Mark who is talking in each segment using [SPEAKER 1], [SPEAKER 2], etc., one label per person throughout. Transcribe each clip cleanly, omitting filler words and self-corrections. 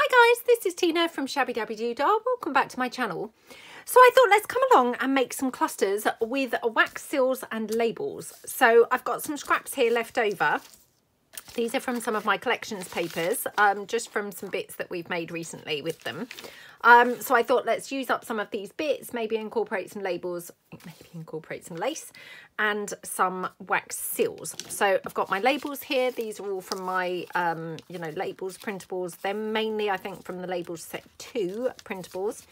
[SPEAKER 1] Hi guys, this is Tina from Shabbydabbydoodah. Welcome back to my channel. So I thought let's come along and make some clusters with wax seals and labels. So I've got some scraps here left over. These are from some of my collections papers, just from some bits that we've made recently with them. So I thought let's use up some of these bits, maybe incorporate some labels, maybe incorporate some lace and some wax seals. So I've got my labels here. These are all from my, you know, labels, printables. They're mainly, I think, from the labels set 2 printables.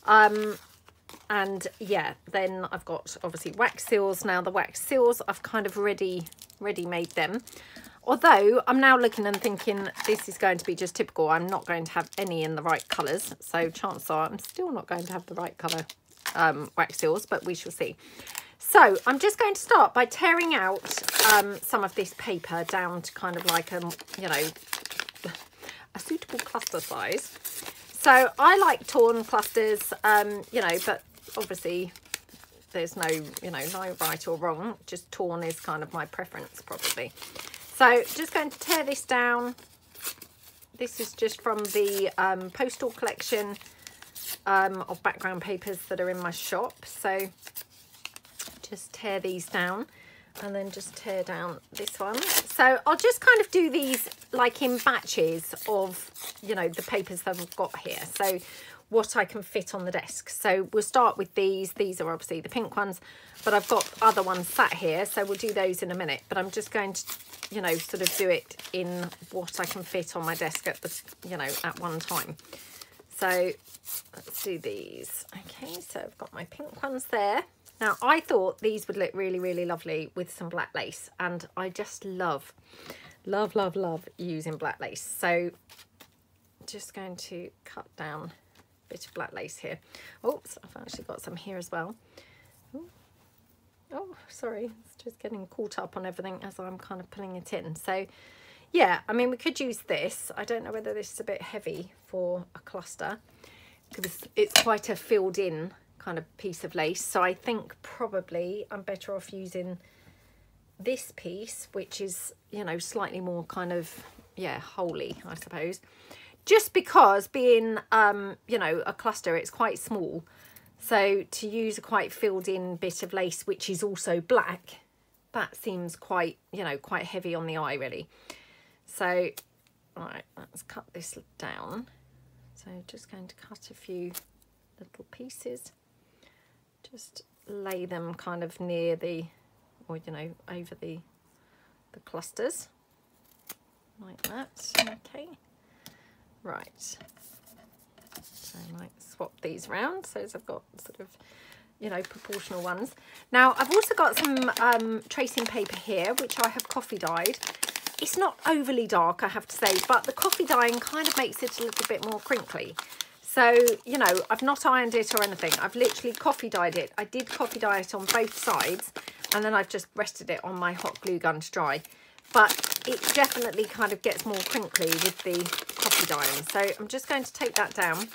[SPEAKER 1] And yeah, then I've got obviously wax seals. Now the wax seals, I've kind of ready made them. Although I'm now looking and thinking this is going to be just typical. I'm not going to have any in the right colours. So chances are I'm still not going to have the right colour wax seals, but we shall see. So I'm just going to start by tearing out some of this paper down to kind of like, you know, a suitable cluster size. So I like torn clusters, you know, but obviously there's no, you know, no right or wrong. Just torn is kind of my preference probably. So just going to tear this down. This is just from the postal collection of background papers that are in my shop. So just tear these down and then just tear down this one. So I'll just kind of do these like in batches of, you know, the papers that I've got here. So what I can fit on the desk. So we'll start with these. These are obviously the pink ones, but I've got other ones sat here. So we'll do those in a minute, but I'm just going to, you know, sort of do it in what I can fit on my desk at the, you know, at one time. So let's do these. Okay, so I've got my pink ones there. Now I thought these would look really, really lovely with some black lace, and I just love using black lace. So just going to cut down a bit of black lace here. Oops, I've actually got some here as well. Ooh. Oh, sorry, it's just getting caught up on everything as I'm kind of pulling it in. So yeah, I mean, we could use this. I don't know whether this is a bit heavy for a cluster because it's quite a filled in kind of piece of lace. So I think probably I'm better off using this piece, which is, you know, slightly more kind of, yeah, holey, I suppose. Just because being, you know, a cluster, it's quite small. So to use a quite filled in bit of lace, which is also black, that seems quite, you know, quite heavy on the eye really. So, all right, let's cut this down. So just going to cut a few little pieces. Just lay them kind of near the, or, you know, over the clusters. Like that, okay. Right. So I might swap these around so as I've got sort of, you know, proportional ones. Now I've also got some tracing paper here, which I have coffee dyed. It's not overly dark, I have to say, but the coffee dyeing kind of makes it a little bit more crinkly. So, you know, I've not ironed it or anything. I've literally coffee dyed it. I did coffee dye it on both sides, and then I've just rested it on my hot glue gun to dry. But it definitely kind of gets more crinkly with the coffee dyeing. So I'm just going to take that down.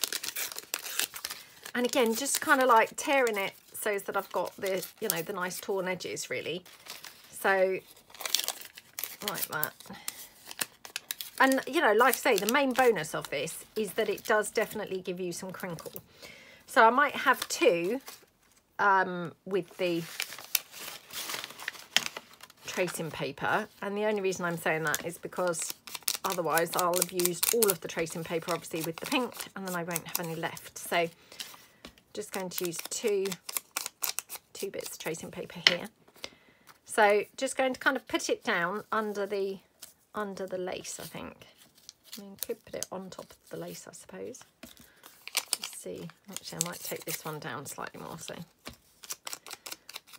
[SPEAKER 1] And again, just kind of like tearing it so that I've got the, you know, the nice torn edges really. So like that. And, you know, like I say, the main bonus of this is that it does definitely give you some crinkle. So I might have 2 with the tracing paper. And the only reason I'm saying that is because otherwise I'll have used all of the tracing paper, obviously, with the pink, and then I won't have any left. So just going to use two bits of tracing paper here. So just going to kind of put it down under the lace, I think. I mean, could put it on top of the lace, I suppose. Let's see. Actually, I might take this one down slightly more. So,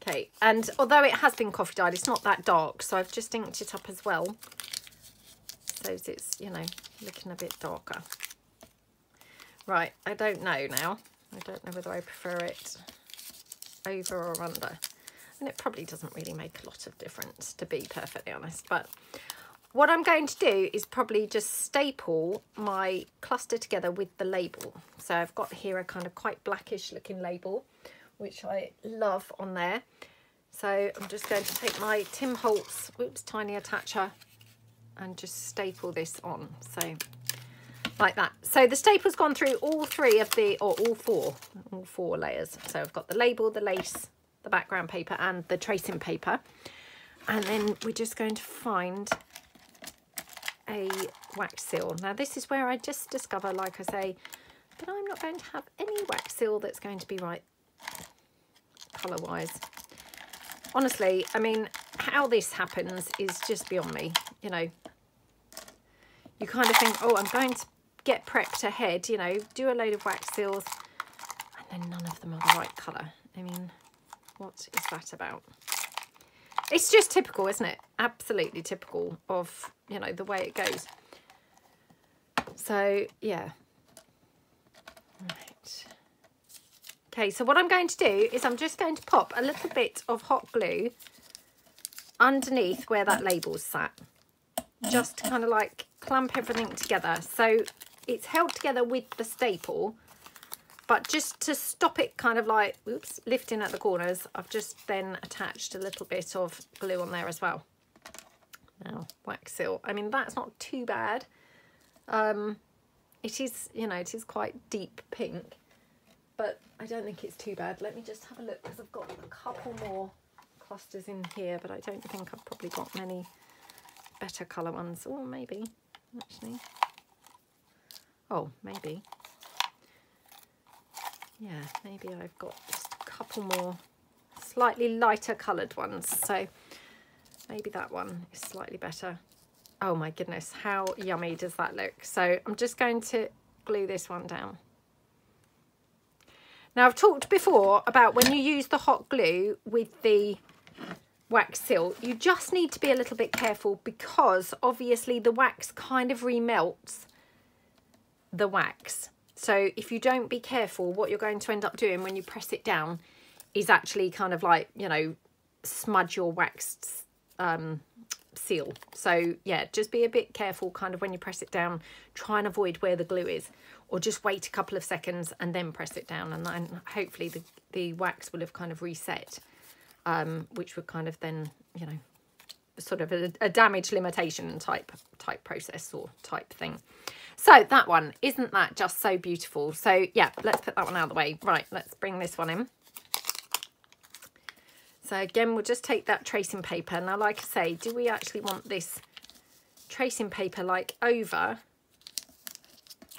[SPEAKER 1] okay. And although it has been coffee dyed, it's not that dark, so I've just inked it up as well, so it's, you know, looking a bit darker. Right. I don't know now. I don't know whether I prefer it over or under. And it probably doesn't really make a lot of difference, to be perfectly honest. But what I'm going to do is probably just staple my cluster together with the label. So I've got here a kind of quite blackish looking label, which I love on there. So I'm just going to take my Tim Holtz, tiny attacher, and just staple this on. So like that. So the staple's gone through all three of the, or all four layers. So I've got the label, the lace, the background paper and the tracing paper. And then we're just going to find a wax seal. Now this is where I just discover, like I say, that I'm not going to have any wax seal that's going to be right colour wise. Honestly, I mean, how this happens is just beyond me. You know, you kind of think, oh, I'm going to get prepped ahead, you know, do a load of wax seals, and then none of them are the right colour. I mean, what is that about? It's just typical, isn't it? Absolutely typical of, you know, the way it goes. So, yeah. Right. Okay, so what I'm going to do is I'm just going to pop a little bit of hot glue underneath where that label's sat. Just to kind of like clamp everything together. So it's held together with the staple, but just to stop it kind of like, oops, lifting at the corners, I've just then attached a little bit of glue on there as well. Now, wax seal. I mean, that's not too bad. It is, you know, it is quite deep pink, but I don't think it's too bad. Let me just have a look, because I've got a couple more clusters in here, but I don't think I've probably got many better colour ones. Or maybe, actually. Oh, maybe. Yeah, maybe I've got just a couple more slightly lighter coloured ones. So maybe that one is slightly better. Oh my goodness, how yummy does that look? So I'm just going to glue this one down. Now I've talked before about when you use the hot glue with the wax seal, you just need to be a little bit careful, because obviously the wax kind of remelts the wax. So if you don't be careful, what you're going to end up doing when you press it down is actually kind of like, you know, smudge your wax seal. So yeah, just be a bit careful kind of when you press it down. Try and avoid where the glue is, or just wait a couple of seconds and then press it down, and then hopefully the wax will have kind of reset, which would kind of then, you know, sort of a damage limitation type process or type thing. So that one, isn't that just so beautiful? So yeah, let's put that one out of the way. Right, let's bring this one in. So again, we'll just take that tracing paper. Now, like I say, do we actually want this tracing paper like over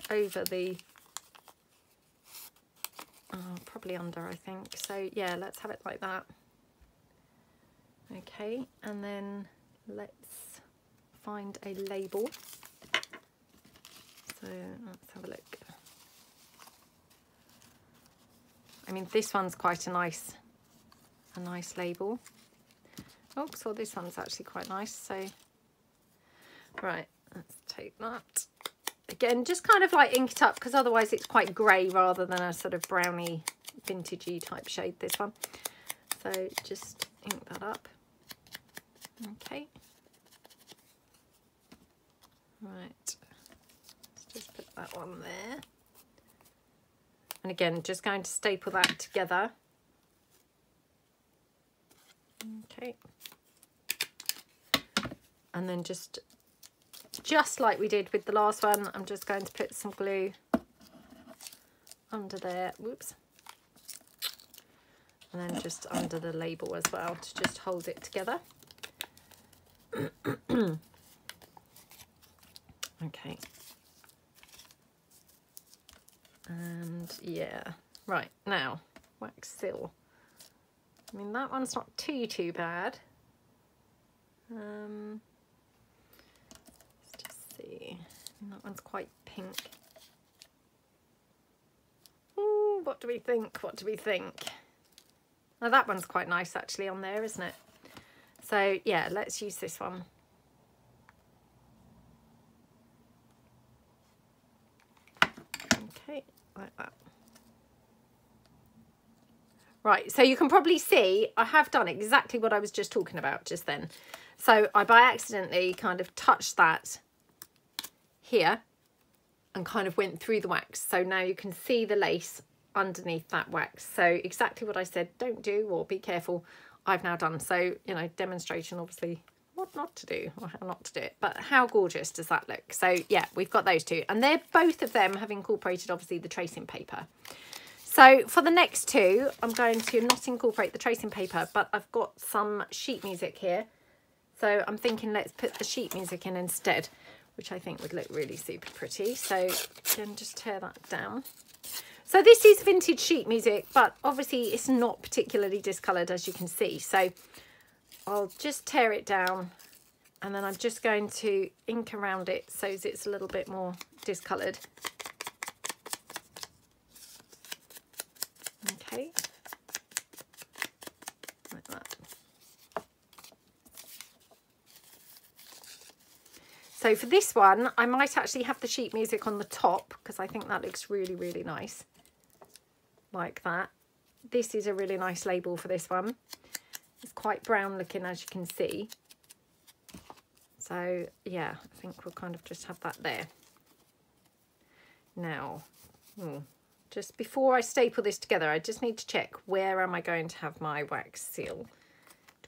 [SPEAKER 1] the, probably under, I think. So yeah, let's have it like that. Okay, and then let's find a label. So let's have a look. I mean, this one's quite a nice label. Oh, so this one's actually quite nice. So, right, let's take that. Again, just kind of like ink it up, because otherwise it's quite grey rather than a sort of browny, vintagey type shade, this one. So just ink that up. Okay. Right. Let's just put that one there. And again, just going to staple that together. Okay. And then just like we did with the last one, I'm just going to put some glue under there. Whoops. And then just under the label as well to just hold it together. Okay. And yeah, right, now wax seal. I mean, that one's not too bad. Let's just see. That one's quite pink. Ooh, what do we think? What do we think? Now that one's quite nice actually on there, isn't it? So yeah, let's use this one. Okay, like that. Right, so you can probably see I have done exactly what I was just talking about just then. So I by accidentally kind of touched that here and kind of went through the wax. So now you can see the lace underneath that wax. So exactly what I said, don't do or be careful, I've now done. So, you know, demonstration obviously what not to do or how not to do it, but how gorgeous does that look? So yeah, we've got those two, and they're both of them have incorporated obviously the tracing paper. So for the next two, I'm going to not incorporate the tracing paper, but I've got some sheet music here. So I'm thinking let's put the sheet music in instead, which I think would look really super pretty. So again, just tear that down. So this is vintage sheet music, but obviously it's not particularly discoloured, as you can see. So I'll just tear it down, and then I'm just going to ink around it so it's a little bit more discoloured. Okay, like that. So for this one, I might actually have the sheet music on the top because I think that looks really, really nice. Like that. This is a really nice label for this one. It's quite brown looking, as you can see. So yeah, I think we'll kind of just have that there. Now, just before I staple this together, I just need to check where am I going to have my wax seal.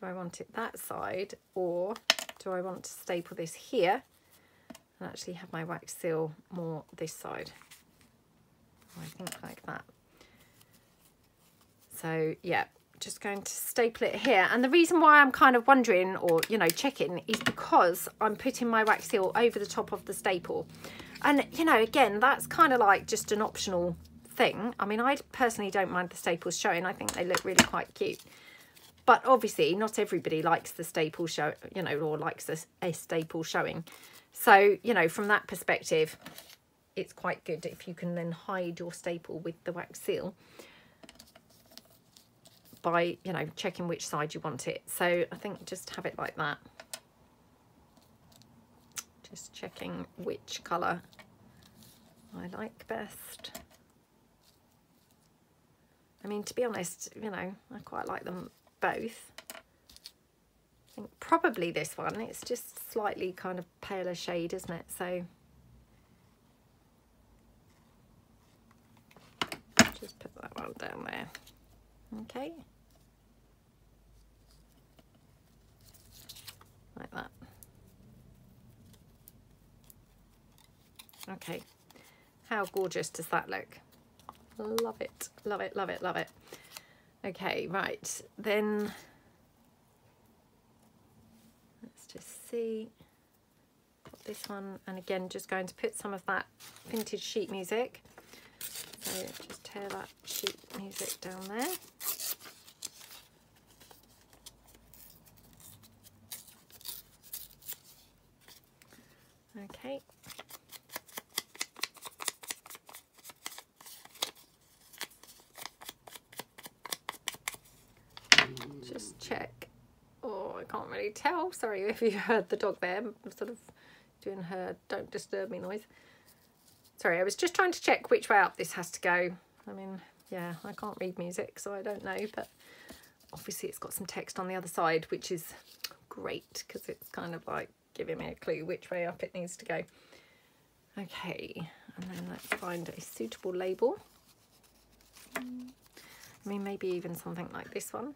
[SPEAKER 1] Do I want it that side, or do I want to staple this here and actually have my wax seal more this side? I think like that. So yeah, just going to staple it here. And the reason why I'm kind of wondering, or you know, checking, is because I'm putting my wax seal over the top of the staple. And you know, again, that's kind of like just an optional thing. I mean, I personally don't mind the staples showing. I think they look really quite cute. But obviously not everybody likes the staple show, you know, or likes a staple showing. So, you know, from that perspective, it's quite good if you can then hide your staple with the wax seal by, you know, checking which side you want it. So I think just have it like that. Just checking which colour I like best. I mean, to be honest, you know, I quite like them both. I think probably this one, it's just slightly kind of paler shade, isn't it? So just put that one down there. Okay. Like that. Okay. How gorgeous does that look? Love it, love it, love it, love it. Okay, right, then let's just see. Got this one, and again, just going to put some of that vintage sheet music. So just tear that sheet music down there. Okay. Just check. Oh, I can't really tell. Sorry if you heard the dog there. I'm sort of doing her don't disturb me noise. Sorry, I was just trying to check which way up this has to go. I mean, yeah, I can't read music, so I don't know, but obviously it's got some text on the other side, which is great because it's kind of like giving me a clue which way up it needs to go. Okay, and then let's find a suitable label. I mean, maybe even something like this one,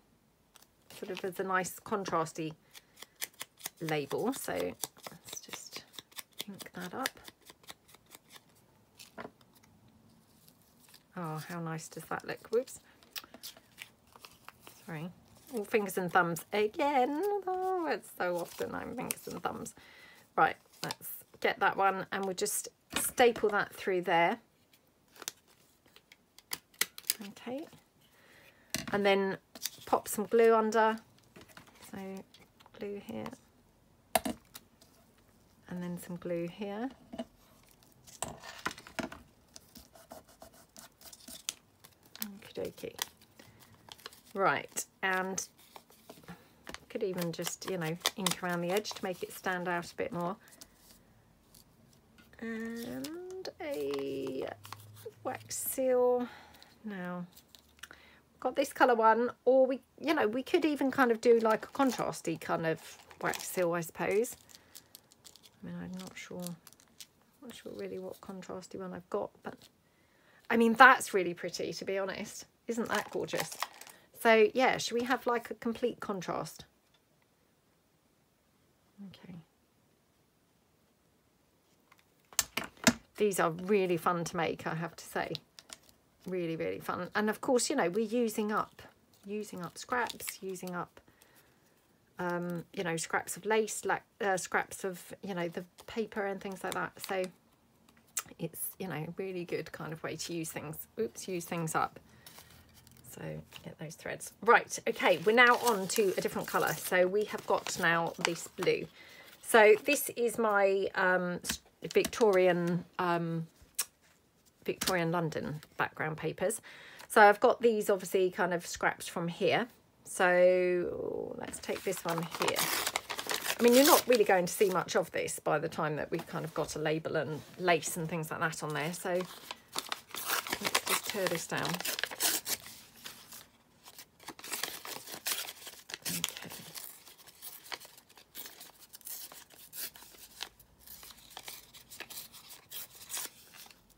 [SPEAKER 1] sort of as a nice contrasty label. So let's just ink that up. Oh, how nice does that look? Whoops. Sorry. All fingers and thumbs again. Oh, it's so often I'm fingers and thumbs. Right, let's get that one, and we'll just staple that through there. Okay. And then pop some glue under. So glue here. And then some glue here. Okey-dokey. Right, and could even just, you know, ink around the edge to make it stand out a bit more. And a wax seal. Now, we've got this colour one, or we, you know, we could even kind of do like a contrasty kind of wax seal, I suppose. I mean, I'm not sure really what contrasty one I've got, but I mean, that's really pretty, to be honest. Isn't that gorgeous? So yeah, should we have like a complete contrast? Okay. These are really fun to make, I have to say. Really, really fun. And of course, you know, we're using up scraps, using up, you know, scraps of lace, like scraps of, you know, the paper and things like that. So it's, you know, a really good kind of way to use things. Oops, use things up. So get those threads. Right, okay, we're now on to a different colour. So we have got now this blue. So this is my Victorian London background papers. So I've got these obviously kind of scraps from here. So let's take this one here. I mean, you're not really going to see much of this by the time that we've kind of got a label and lace and things like that on there. So let's just tear this down. Okay.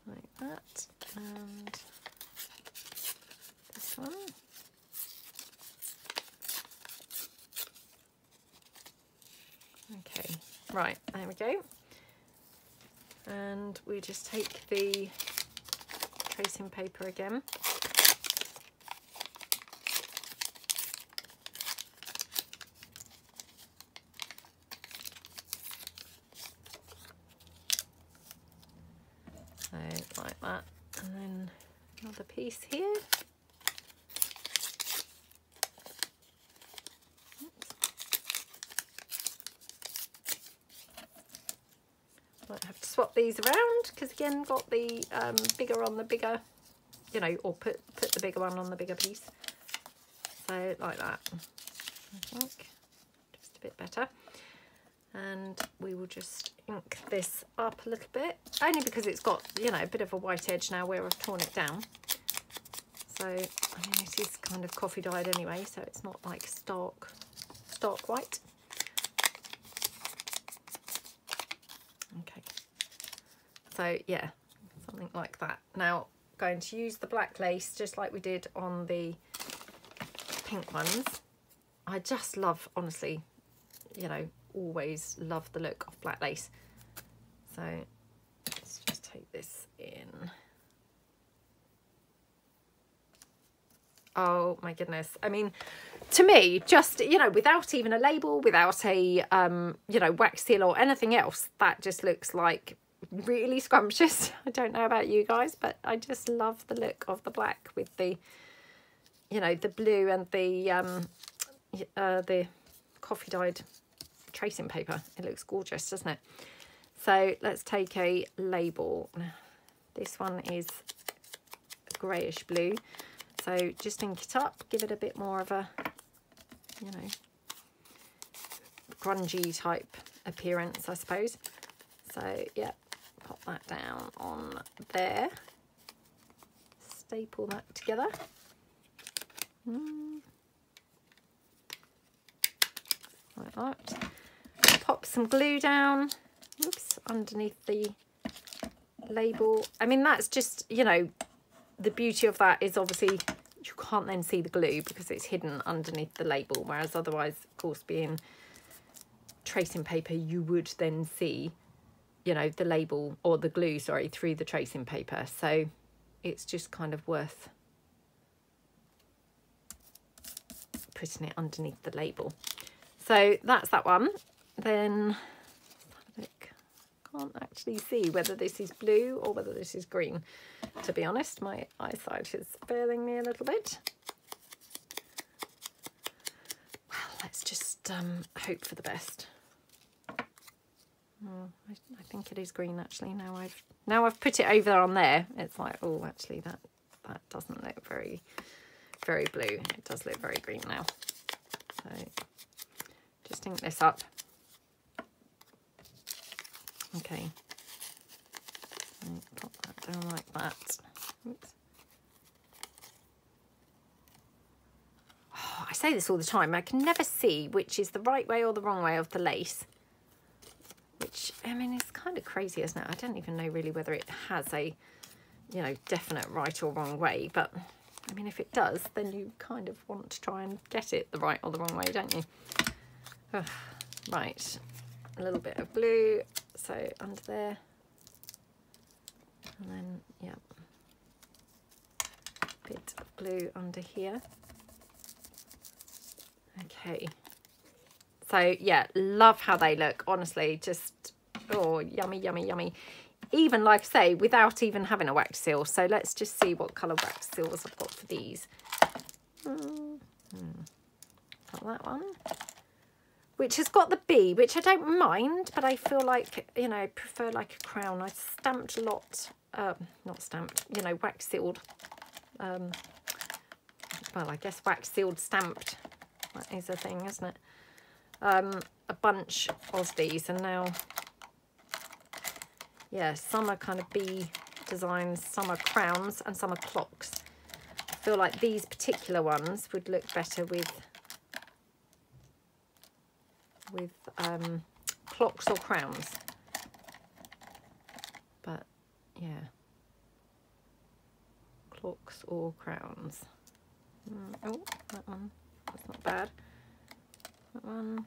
[SPEAKER 1] Like that. And this one. Okay, right, there we go. And we just take the tracing paper again. So like that, and then another piece here. Might have to swap these around because again got the bigger on the bigger, you know, or put the bigger one on the bigger piece. So like that, I think, just a bit better. And we will just ink this up a little bit, only because it's got, you know, a bit of a white edge now where I've torn it down. So I mean, it is kind of coffee dyed anyway, so it's not like stark white. Okay, so yeah, something like that. Now going to use the black lace just like we did on the pink ones. I just love, honestly, you know, always love the look of black lace. So let's just take this in. Oh my goodness, I mean, to me, just, you know, without even a label, without a you know, wax seal or anything else, that just looks like really scrumptious. I don't know about you guys, but I just love the look of the black with the, you know, the blue and the coffee dyed tracing paper. It looks gorgeous, doesn't it? So let's take a label. This one is greyish blue. So just ink it up, give it a bit more of a, you know, grungy type appearance, I suppose. So yeah, pop that down on there. Staple that together. Like that. Pop some glue down, oops, underneath the label. I mean, that's just, you know, the beauty of that is obviously you can't then see the glue because it's hidden underneath the label, whereas otherwise, of course, being tracing paper, you would then see, you know, the label or the glue, sorry, through the tracing paper. So it's just kind of worth putting it underneath the label. So that's that one. Then can't actually see whether this is blue or whether this is green. To be honest, my eyesight is failing me a little bit. Well, let's just hope for the best. Oh, I think it is green actually. Now I've put it over on there. It's like, oh, actually that doesn't look very blue. It does look very green now. So just ink this up. Okay, pop that down like that. Oops. Oh, I say this all the time. I can never see which is the right way or the wrong way of the lace. Which, I mean, it's kind of crazy, isn't it? I don't even know really whether it has a, you know, definite right or wrong way. But, I mean, if it does, then you kind of want to try and get it the right or the wrong way, don't you? Ugh. Right. a little bit of glue, so under there, and then, yeah, bit of glue under here. Okay, so yeah, love how they look, honestly, just, oh, yummy, yummy, yummy. Even, like I say, without even having a wax seal. So let's just see what colour wax seals I've got for these. Got that one, which has got the bee, which I don't mind, but I feel like, you know, I prefer like a crown. I stamped a lot, not stamped, you know, wax sealed. Well, I guess wax sealed stamped. That is a thing, isn't it? A bunch of these, and now, yeah, some are kind of bee designs, some are crowns, and some are clocks. I feel like these particular ones would look better with clocks or crowns. But yeah, clocks or crowns. Oh, that one, that's not bad. That one.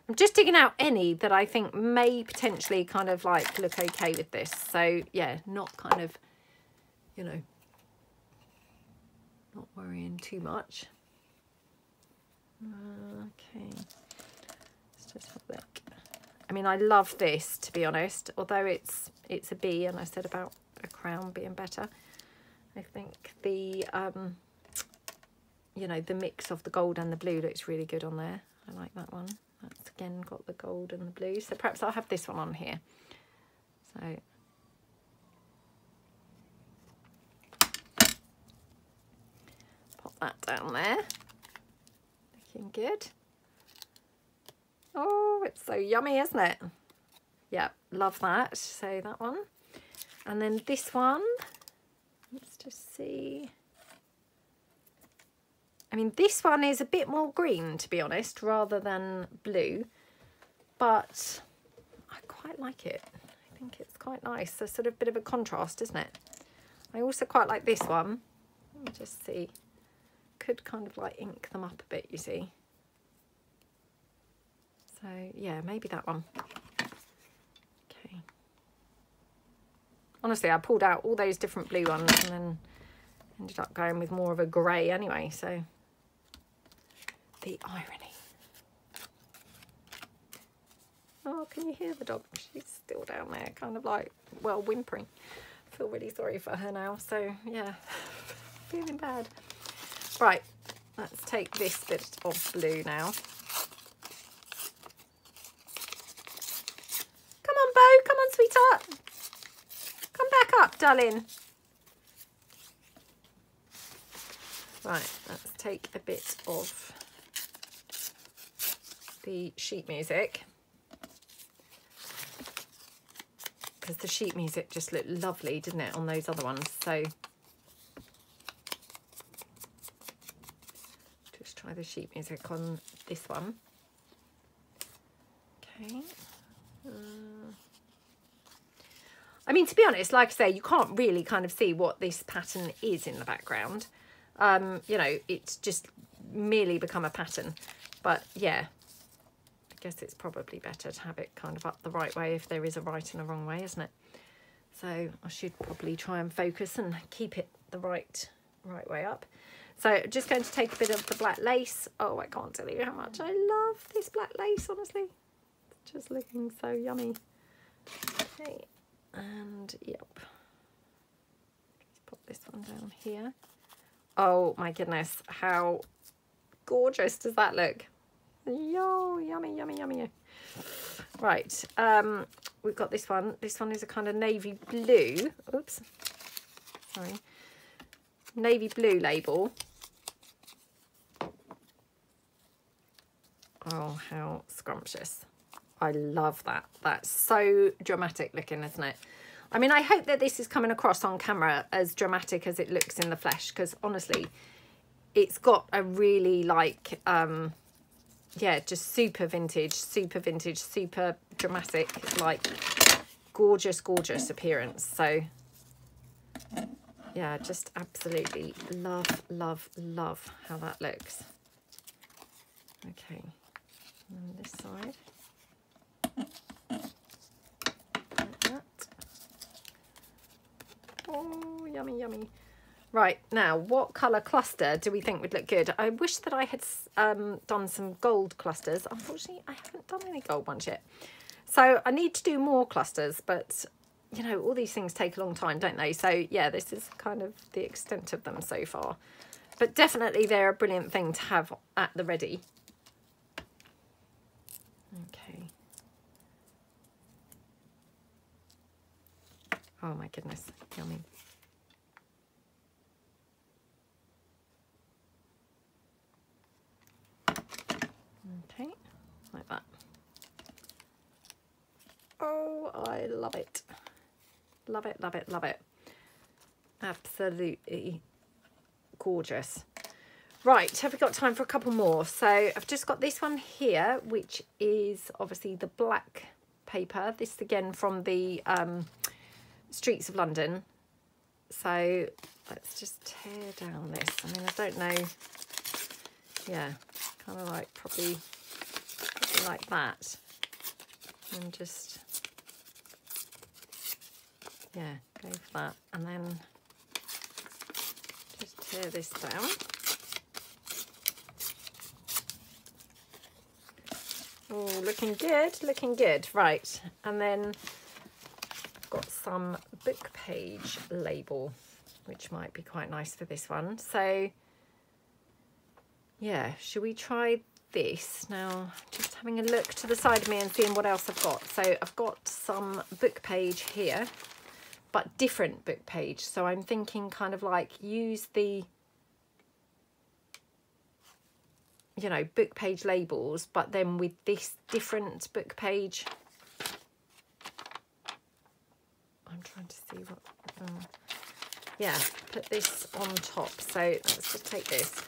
[SPEAKER 1] I'm just digging out any that I think may potentially kind of like look okay with this. So yeah, not kind of, you know, not worrying too much. Okay, let's just have a look. I mean, I love this, to be honest, although it's a bee, and I said about a crown being better. I think the you know, the mix of the gold and the blue looks really good on there. I like that one. That's again got the gold and the blue, so perhaps I'll have this one on here. So pop that down there. Looking good. Oh, it's so yummy, isn't it? Yeah, love that. So that one. And then this one, let's just see. I mean, this one is a bit more green, to be honest, rather than blue, but I quite like it. I think it's quite nice. A sort of bit of a contrast, isn't it? I also quite like this one. Let me just see. Could kind of like ink them up a bit, you see. So yeah, maybe that one. Okay. Honestly, I pulled out all those different blue ones and then ended up going with more of a grey anyway, so the irony. Oh, can you hear the dog? She's still down there, kind of like, well, whimpering. I feel really sorry for her now, so yeah, feeling bad. Right, let's take this bit of blue now. Come on, Bo, come on, sweetheart. Come back up, darling. Right, let's take a bit of the sheet music, because the sheet music just looked lovely, didn't it, on those other ones? So just try the sheet music on this one. Okay. I mean, to be honest, like I say, you can't really kind of see what this pattern is in the background. You know, it's just merely become a pattern. But yeah, I guess it's probably better to have it kind of up the right way if there is a right and a wrong way, isn't it? So I should probably try and focus and keep it the right way up. So just going to take a bit of the black lace. Oh, I can't tell you how much I love this black lace, honestly. It's just looking so yummy. Okay, and yep. Just pop this one down here. Oh my goodness, how gorgeous does that look? Yo, yummy, yummy, yummy. Right, we've got this one. This one is a kind of navy blue. Oops, sorry. Navy blue label. Oh, how scrumptious. I love that. That's so dramatic looking, isn't it? I mean, I hope that this is coming across on camera as dramatic as it looks in the flesh, because honestly, it's got a really like, yeah, just super vintage, super dramatic, like gorgeous, gorgeous appearance. So yeah, just absolutely love, love, love how that looks. Okay. And this side. Like that. Oh, yummy, yummy. Right, now, what colour cluster do we think would look good? I wish that I had done some gold clusters. Unfortunately, I haven't done any gold ones yet. So I need to do more clusters, but, you know, all these things take a long time, don't they? So, yeah, this is kind of the extent of them so far. But definitely they're a brilliant thing to have at the ready. Okay. Oh, my goodness. Yummy. Okay, like that. Oh, I love it. Love it, love it, love it. Absolutely gorgeous. Right, have we got time for a couple more? So I've just got this one here, which is obviously the black paper. This again from the Streets of London. So let's just tear down this. I mean, I don't know. Yeah, kind of like probably like that. And just, yeah, go for that. And then just tear this down. Oh, looking good, looking good. Right, and then I've got some book page label, which might be quite nice for this one. So, yeah, should we try this? Now, just having a look to the side of me and seeing what else I've got. So I've got some book page here, but different book page. So I'm thinking kind of like use the, you know, book page labels, but then with this different book page. I'm trying to see what, yeah, put this on top. So let's just take this.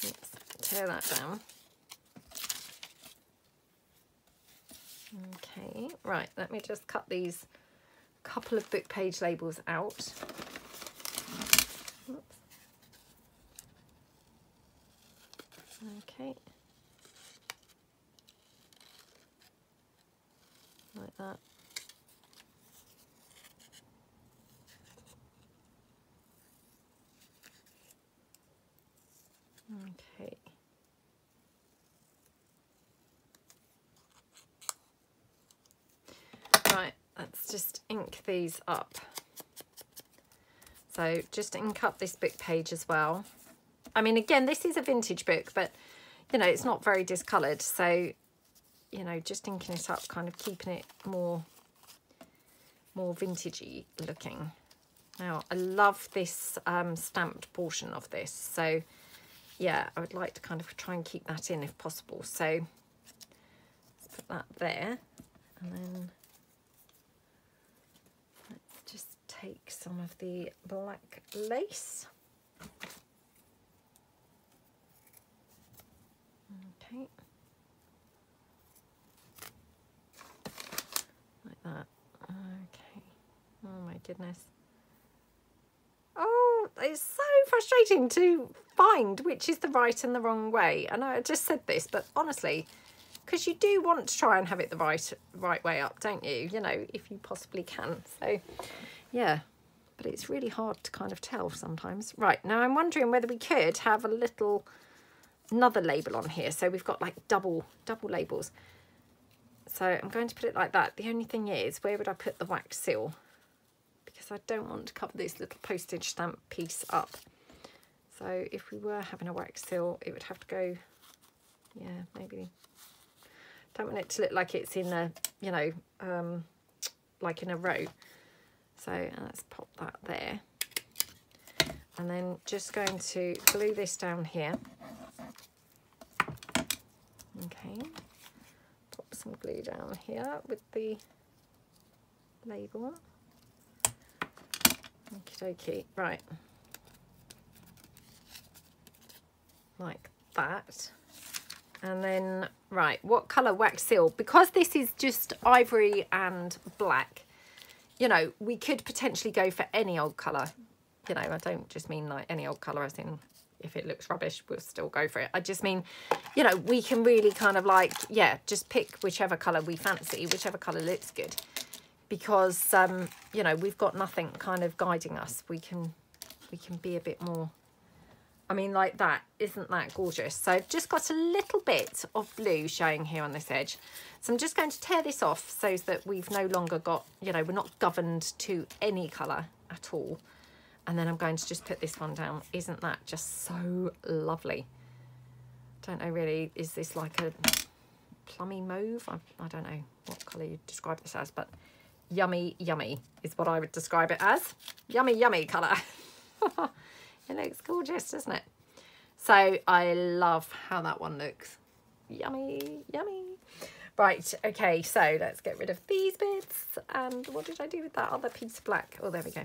[SPEAKER 1] Let's tear that down. Okay, right, let me just cut these couple of book page labels out. Oops. Okay. Like that. Okay. Right, let's just ink these up. So just ink up this book page as well. I mean, again, this is a vintage book, but, you know, it's not very discoloured. So, you know, just inking it up, kind of keeping it more vintagey looking. Now, I love this stamped portion of this. So, yeah, I would like to kind of try and keep that in if possible. So let's put that there, and then let's just take some of the black lace. Okay. Like that. Okay. Oh my goodness. Oh, it's so frustrating to find which is the right and the wrong way. And I just said this, but honestly, because you do want to try and have it the right way up, don't you? You know, if you possibly can. So, yeah, but it's really hard to kind of tell sometimes. Right, now I'm wondering whether we could have another label on here. So we've got like double labels. So I'm going to put it like that. The only thing is, where would I put the wax seal? Because I don't want to cover this little postage stamp piece up. So if we were having a wax seal, it would have to go, yeah, maybe. Don't want it to look like it's in a, you know, like in a row. So let's pop that there. And then just going to glue this down here. Okay. Pop some glue down here with the label. Okie dokie, right, like that. And then, right, what colour wax seal? Because this is just ivory and black, you know, we could potentially go for any old colour. You know, I don't just mean like any old colour as in if it looks rubbish, we'll still go for it. I just mean, you know, we can really kind of like, yeah, just pick whichever colour we fancy, whichever colour looks good. Because, you know, we've got nothing kind of guiding us. We can be a bit more, I mean, like that. Isn't that gorgeous? So I've just got a little bit of blue showing here on this edge. So I'm just going to tear this off so that we've no longer got, you know, we're not governed to any colour at all. And then I'm going to just put this one down. Isn't that just so lovely? Don't know really, is this like a plummy mauve? I don't know what colour you'd describe this as, but yummy, yummy is what I would describe it as. Yummy, yummy colour. It looks gorgeous, doesn't it? So I love how that one looks. Yummy, yummy. Right, okay, so let's get rid of these bits. And what did I do with that other piece of black? Oh, there we go.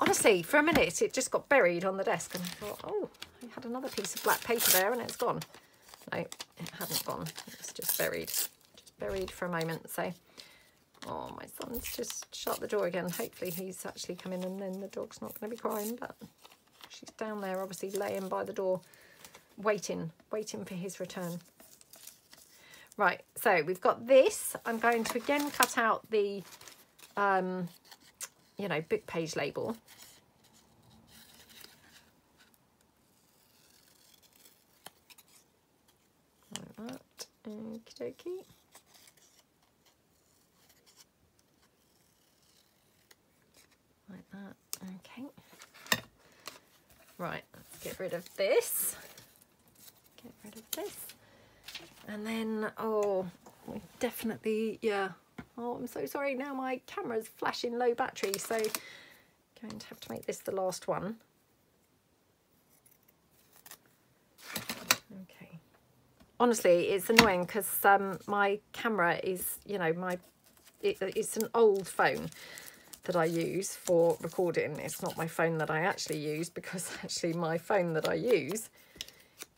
[SPEAKER 1] Honestly, for a minute, it just got buried on the desk. And I thought, oh, I had another piece of black paper there and it's gone. No, it hadn't gone. It was just buried. Just buried for a moment. So, oh, my son's just shut the door again. Hopefully he's actually come in and then the dog's not going to be crying. But she's down there, obviously laying by the door, waiting for his return. Right, so we've got this. I'm going to again cut out the, you know, book page label. Like that. Okie dokie. Like that. Okay. Right, let's get rid of this. Get rid of this. And then, oh, we definitely, yeah. Oh, I'm so sorry. Now my camera's flashing low battery, so going to have to make this the last one. Okay. Honestly, it's annoying because my camera is, you know, it's an old phone that I use for recording. It's not my phone that I actually use, because actually my phone that I use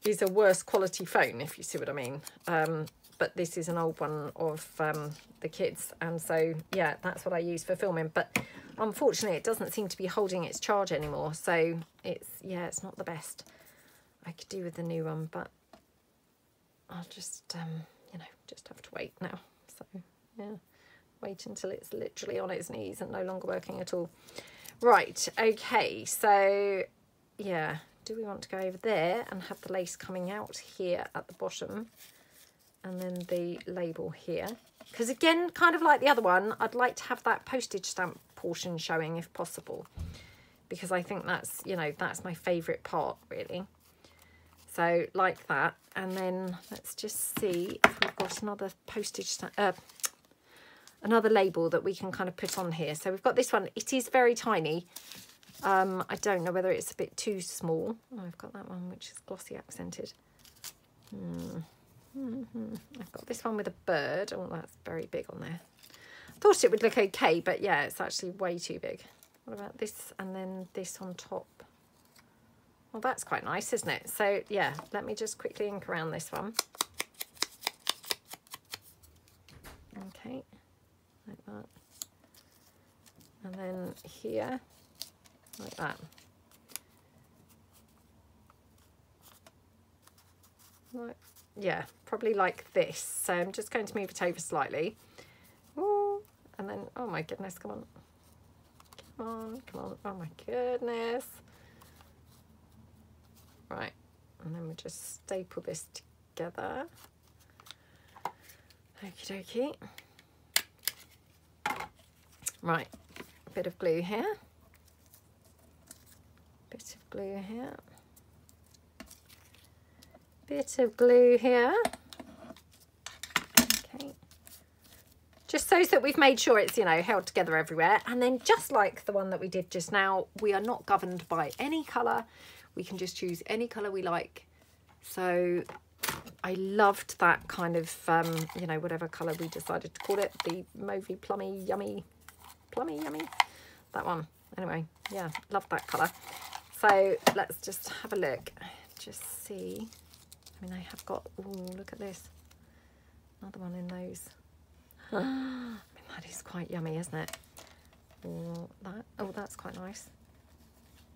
[SPEAKER 1] is a worse quality phone, if you see what I mean. But this is an old one of the kids, and so yeah, that's what I use for filming. But unfortunately it doesn't seem to be holding its charge anymore, so it's, yeah, it's not the best. I could do with the new one, but I'll just you know, just have to wait now. So yeah, wait until it's literally on its knees and no longer working at all. Right, okay, so yeah, do we want to go over there and have the lace coming out here at the bottom, and then the label here? Because again, kind of like the other one, I'd like to have that postage stamp portion showing if possible, because I think that's, you know, that's my favourite part really. So like that, and then let's just see if we've got another postage stamp, another label that we can kind of put on here. So we've got this one. It is very tiny. I don't know whether it's a bit too small. Oh, I've got that one which is glossy accented. I've got this one with a bird. Oh, that's very big on there. Thought it would look okay, but yeah, it's actually way too big. What about this and then this on top? Well, that's quite nice, isn't it? So yeah, let me just quickly ink around this one. Okay, like that. And then here, like that. Right. Yeah, probably like this. So I'm just going to move it over slightly. Ooh, and then, oh my goodness, come on. Come on, come on. Oh my goodness. Right, and then we just staple this together. Okie dokie. Right, a bit of glue here. Bit of glue here. Bit of glue here. Okay. Just so that we've made sure it's, you know, held together everywhere. And then just like the one that we did just now, we are not governed by any colour. We can just choose any colour we like. So I loved that kind of, you know, whatever colour we decided to call it. The mauvey, plummy, yummy, that one. Anyway, yeah, love that colour. So let's just have a look. Just see. I mean, I have got, oh, look at this. Another one in those. I mean, that is quite yummy, isn't it? Oh, that, oh, that's quite nice.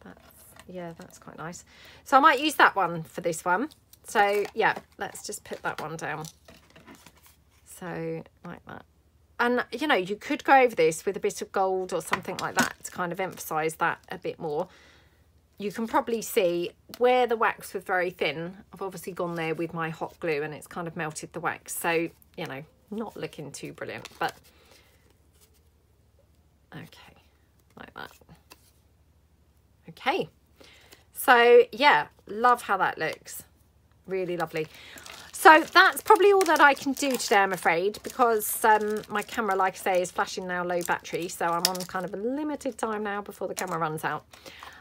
[SPEAKER 1] That's Yeah, that's quite nice. So I might use that one for this one. So yeah, let's just put that one down. So like that. And you know, you could go over this with a bit of gold or something like that to kind of emphasize that a bit more. You can probably see where the wax was very thin. I've obviously gone there with my hot glue and it's kind of melted the wax. So, you know, not looking too brilliant, but okay, like that. Okay. So yeah, love how that looks. Really lovely. So that's probably all that I can do today, I'm afraid, because my camera, like I say, is flashing now low battery. So I'm on kind of a limited time now before the camera runs out.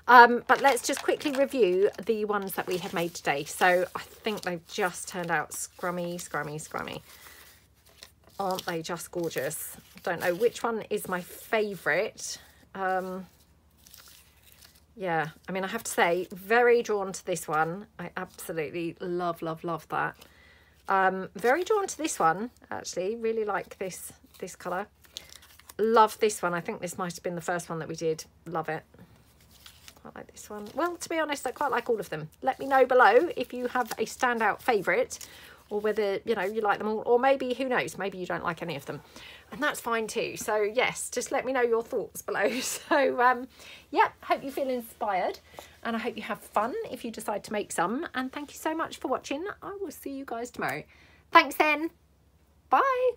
[SPEAKER 1] But let's just quickly review the ones that we have made today. So I think they've just turned out scrummy, scrummy, scrummy. Aren't they just gorgeous? Don't know which one is my favourite. Yeah, I mean, I have to say, very drawn to this one. I absolutely love, love, love that. Very drawn to this one, actually. Really like this colour. Love this one. I think this might have been the first one that we did. Love it. Quite like this one. Well, to be honest, I quite like all of them. Let me know below if you have a standout favourite, or whether, you know, you like them all, or maybe, who knows, maybe you don't like any of them, and that's fine too. So yes, just let me know your thoughts below. So yeah, hope you feel inspired, and I hope you have fun if you decide to make some, and thank you so much for watching. I will see you guys tomorrow. Thanks then. Bye.